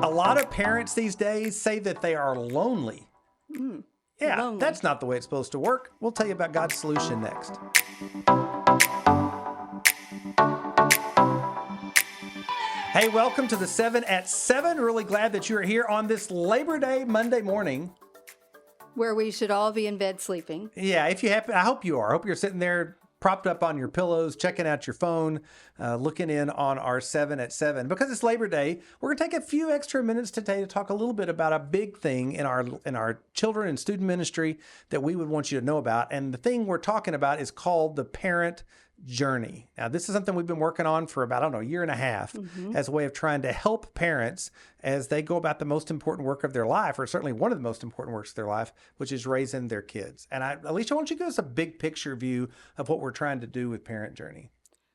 A lot of parents these days say that they are lonely. Yeah, Lonely. That's not the way it's supposed to work. We'll tell you about God's solution next. Hey, welcome to the 7 at 7. Really glad that you're here on this Labor Day Monday morning. Where we should all be in bed sleeping. Yeah, if you happen, I hope you are. I hope you're sitting there propped up on your pillows, checking out your phone, looking in on our 7 at 7. Because it's Labor Day, we're going to take a few extra minutes today to talk a little bit about a big thing in our children and student ministry that we would want you to know about. And the thing we're talking about is called the ParentJourney. Now, this is something we've been working on for about, a year and a half as a way of trying to help parents as they go about the most important work of their life, or certainly one of the most important works of their life, which is raising their kids. And Alicia, why don't you give us a big picture view of what we're trying to do with ParentJourney?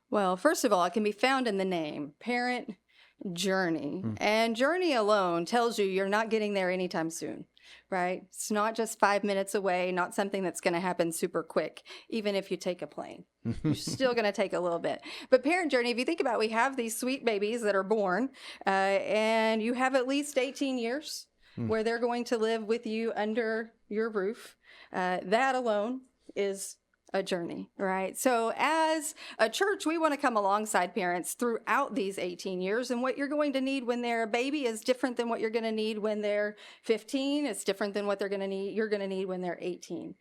Well, first of all, it can be found in the name, ParentJourney. And journey alone tells you you're not getting there anytime soon, right? It's not just 5 minutes away, not something that's going to happen super quick, even if you take a plane. You're still going to take a little bit. But ParentJourney, if you think about it, we have these sweet babies that are born, and you have at least 18 years where they're going to live with you under your roof. That alone is a journey, right? So as a church, we want to come alongside parents throughout these 18 years. And what you're going to need when they're a baby is different than what you're going to need when they're 15. It's different than what you're going to need when they're 18.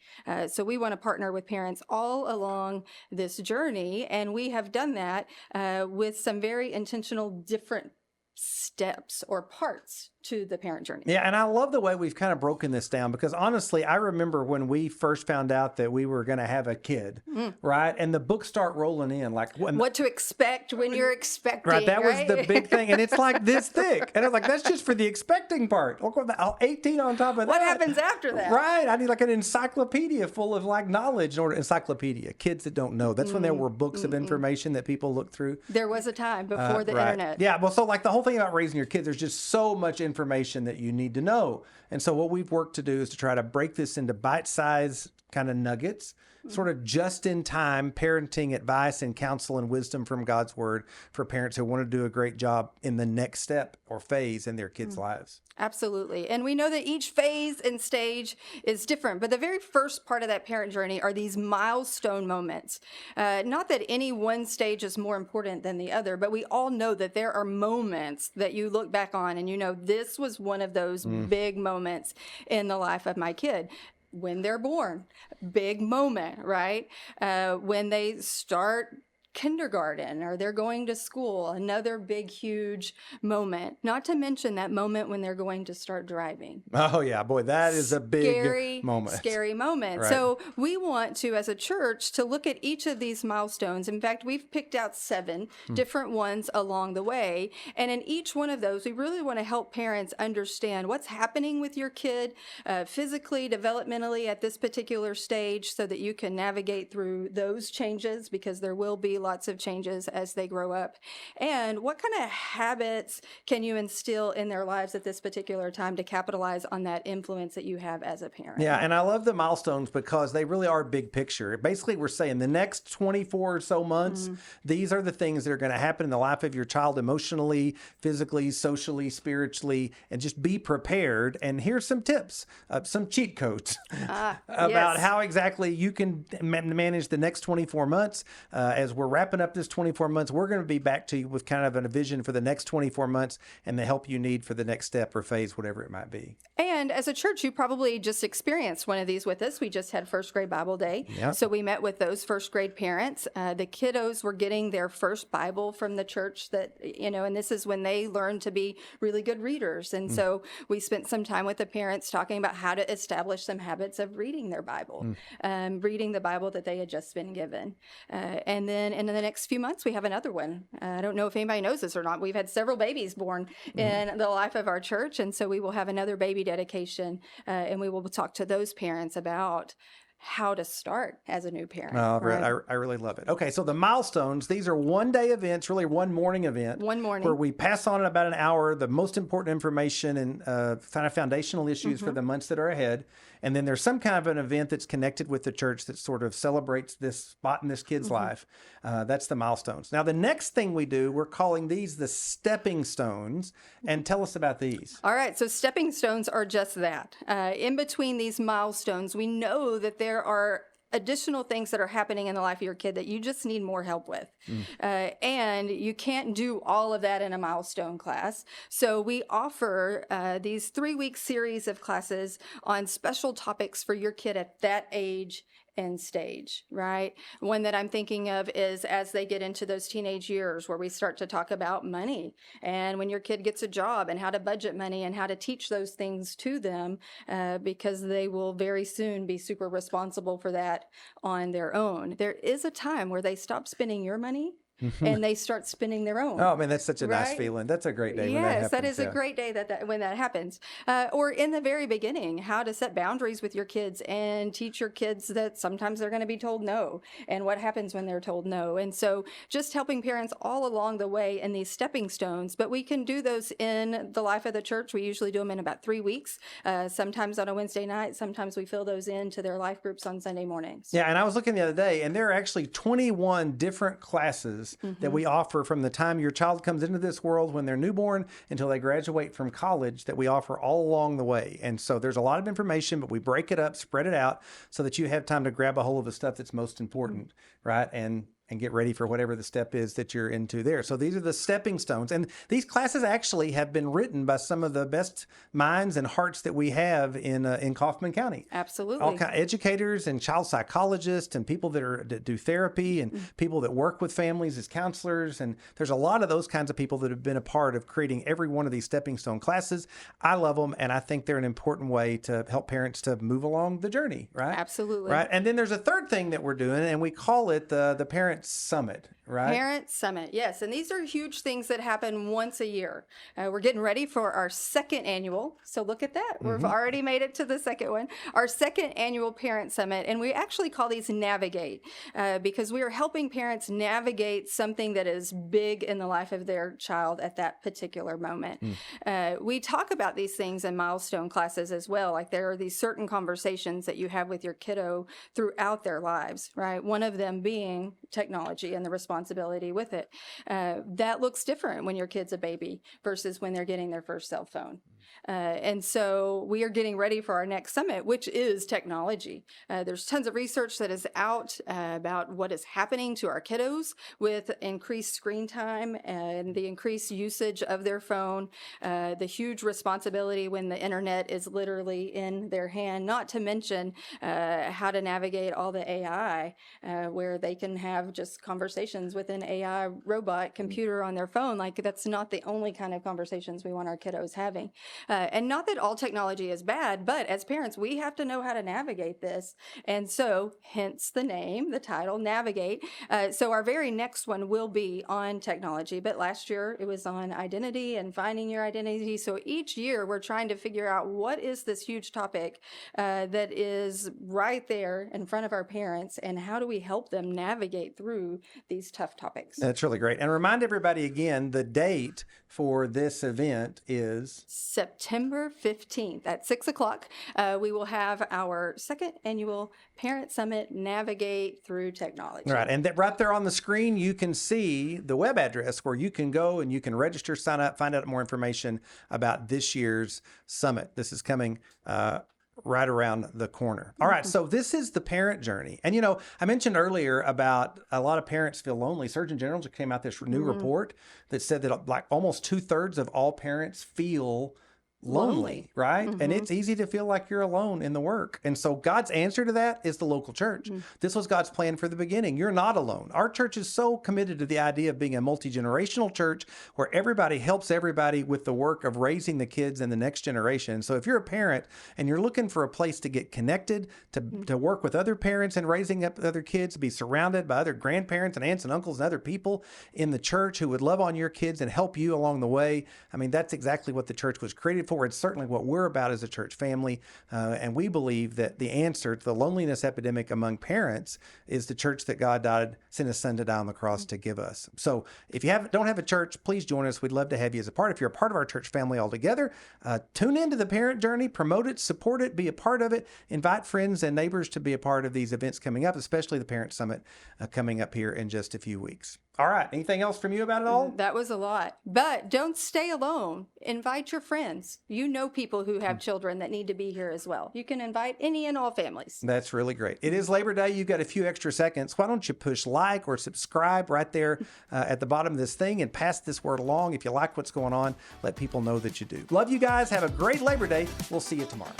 So we want to partner with parents all along this journey. And we have done that with some very intentional different steps or parts to the ParentJourney. Yeah, and I love the way we've kind of broken this down because honestly, I remember when we first found out that we were going to have a kid, right? And the books start rolling in, like what to expect when you're expecting. Right, that right? was the big thing, and it's like this thick, and I was like, that's just for the expecting part. Look, 18 on top of that. What happens after that? Right, I need like an encyclopedia full of like knowledge. Or encyclopedia, kids that don't know. That's when there were books of information that people looked through. There was a time before the internet. Yeah, well, so like the whole thing about raising your kids, there's just so much information that you need to know. And so what we've worked to do is to try to break this into bite-sized kind of nuggets, sort of just-in-time parenting advice and counsel and wisdom from God's Word for parents who want to do a great job in the next step or phase in their kids' lives. Absolutely. And we know that each phase and stage is different, but the very first part of that ParentJourney are these milestone moments. Not that any one stage is more important than the other, but we all know that there are moments that you look back on and you know, this was one of those big moments in the life of my kid. When they're born, big moment, right? When they start kindergarten or they're going to school, another big, huge moment. Not to mention that moment when they're going to start driving. Oh, yeah, boy, that is a big moment. Scary moment. Right. So we want to, as a church, to look at each of these milestones. In fact, we've picked out 7 different ones along the way. And in each one of those, we really want to help parents understand what's happening with your kid physically, developmentally at this particular stage so that you can navigate through those changes because there will be lots of changes as they grow up. And what kind of habits can you instill in their lives at this particular time to capitalize on that influence that you have as a parent? Yeah, and I love the milestones because they really are big picture. Basically, we're saying the next 24 or so months, these are the things that are going to happen in the life of your child emotionally, physically, socially, spiritually, and just be prepared. And here's some tips, some cheat codes about how exactly you can manage the next 24 months as we're wrapping up this 24 months. We're going to be back to you with kind of a vision for the next 24 months and the help you need for the next step or phase, whatever it might be. And as a church, you probably just experienced one of these with us. We just had first grade Bible day. Yep. So we met with those first grade parents. The kiddos were getting their first Bible from the church that, and this is when they learn to be really good readers. And so we spent some time with the parents talking about how to establish some habits of reading their Bible, reading the Bible that they had just been given. And then in the next few months, we have another one. I don't know if anybody knows this or not. We've had several babies born in the life of our church. And so we will have another baby dedication, and we will talk to those parents about how to start as a new parent. Oh, right? I really love it. Okay, so the milestones, these are one-day events, really one morning event. One morning. Where we pass on in about an hour the most important information and kind of foundational issues for the months that are ahead. And then there's some kind of an event that's connected with the church that sort of celebrates this spot in this kid's life. That's the milestones. Now, the next thing we do, we're calling these the stepping stones. And tell us about these. All right, so stepping stones are just that. In between these milestones, we know that there are additional things that are happening in the life of your kid that you just need more help with. And you can't do all of that in a milestone class. So we offer these 3-week series of classes on special topics for your kid at that age and stage, right? One that I'm thinking of is as they get into those teenage years where we start to talk about money and when your kid gets a job and how to budget money and how to teach those things to them because they will very soon be super responsible for that on their own. There is a time where they stop spending your money and they start spending their own. Oh, man, that's such a nice right? feeling. That's a great day when that happens. Yes, that is a great day when that happens. Or in the very beginning, how to set boundaries with your kids and teach your kids that sometimes they're going to be told no and what happens when they're told no. And so just helping parents all along the way in these stepping stones, but we can do those in the life of the church. We usually do them in about 3 weeks, sometimes on a Wednesday night. Sometimes we fill those into their life groups on Sunday mornings. Yeah, and I was looking the other day, and there are actually 21 different classes that we offer from the time your child comes into this world when they're newborn until they graduate from college that we offer all along the way. And so there's a lot of information, but we break it up, spread it out so that you have time to grab a hold of the stuff that's most important, right? And get ready for whatever the step is that you're into there. So these are the stepping stones. And these classes actually have been written by some of the best minds and hearts that we have in Kaufman County. Absolutely. All kind of educators and child psychologists and people that do therapy and people that work with families as counselors. And there's a lot of those kinds of people that have been a part of creating every one of these stepping stone classes. I love them, and I think they're an important way to help parents to move along the journey, right? Absolutely. Right. And then there's a third thing that we're doing, and we call it the Parent Summit, right? Parent Summit, yes. And these are huge things that happen once a year. We're getting ready for our second annual. So look at that. We've already made it to the second one. Our second annual Parent Summit. And we actually call these Navigate because we are helping parents navigate something that is big in the life of their child at that particular moment. We talk about these things in milestone classes as well. Like there are these certain conversations that you have with your kiddo throughout their lives, right? One of them being technology and the responsibility with it. That looks different when your kid's a baby versus when they're getting their first cell phone. And so we are getting ready for our next summit, which is technology. There's tons of research that is out about what is happening to our kiddos with increased screen time and the increased usage of their phone, the huge responsibility when the internet is literally in their hand, not to mention how to navigate all the AI, where they can have just conversations with an AI robot computer on their phone. Like that's not the only kind of conversations we want our kiddos having. And not that all technology is bad, but as parents, we have to know how to navigate this. And so, hence the name, the title, Navigate. So our very next one will be on technology, but last year it was on identity and finding your identity. So each year we're trying to figure out what is this huge topic that is right there in front of our parents, and how do we help them navigate through these tough topics. That's really great. And remind everybody again, the date for this event is September 15th at 6 o'clock. We will have our second annual Parent Summit, Navigate Through Technology. Right. And right there on the screen, you can see the web address where you can go and you can register, sign up, find out more information about this year's summit. This is coming right around the corner. All right. So this is the parent journey. And, you know, I mentioned earlier about a lot of parents feel lonely. Surgeon General just came out this new report that said that like almost 2/3 of all parents feel lonely, right? And it's easy to feel like you're alone in the work. And so God's answer to that is the local church. This was God's plan for the beginning. You're not alone. Our church is so committed to the idea of being a multi-generational church where everybody helps everybody with the work of raising the kids in the next generation. So if you're a parent and you're looking for a place to get connected, to work with other parents and raising up other kids, to be surrounded by other grandparents and aunts and uncles and other people in the church who would love on your kids and help you along the way, I mean, that's exactly what the church was created for. It's certainly what we're about as a church family. And we believe that the answer to the loneliness epidemic among parents is the church that God sent his son to die on the cross to give us. So if you don't have a church, please join us. We'd love to have you as a part. If you're a part of our church family altogether, tune into the Parent Journey, promote it, support it, be a part of it, invite friends and neighbors to be a part of these events coming up, especially the Parent Summit coming up here in just a few weeks. All right. Anything else from you about it all? That was a lot. But don't stay alone. Invite your friends. You know people who have children that need to be here as well. You can invite any and all families. That's really great. It is Labor Day. You've got a few extra seconds. Why don't you push like or subscribe right there at the bottom of this thing and pass this word along. If you like what's going on, let people know that you do. Love you guys. Have a great Labor Day. We'll see you tomorrow.